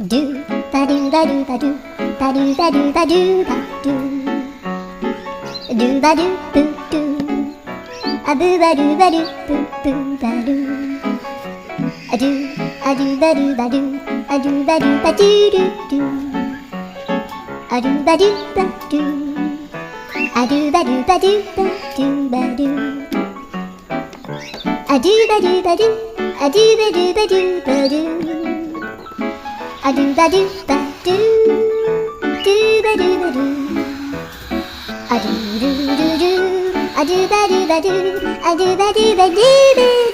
ドゥバドゥバドゥバドゥバドゥバドゥバドゥバドゥドゥバドゥブドゥアブバドゥバドゥブブバドゥアドゥアドゥバドゥバドゥアドゥバドゥバドゥドゥドゥアドゥバドゥバドゥアドゥバドゥバドゥバドゥバドゥアドゥバドゥバドゥアドゥバドゥバドゥバドゥアドゥバドゥバドゥドゥバドゥバドゥアドゥルルルアドゥバドゥバドゥアドゥバドゥバドゥバドゥ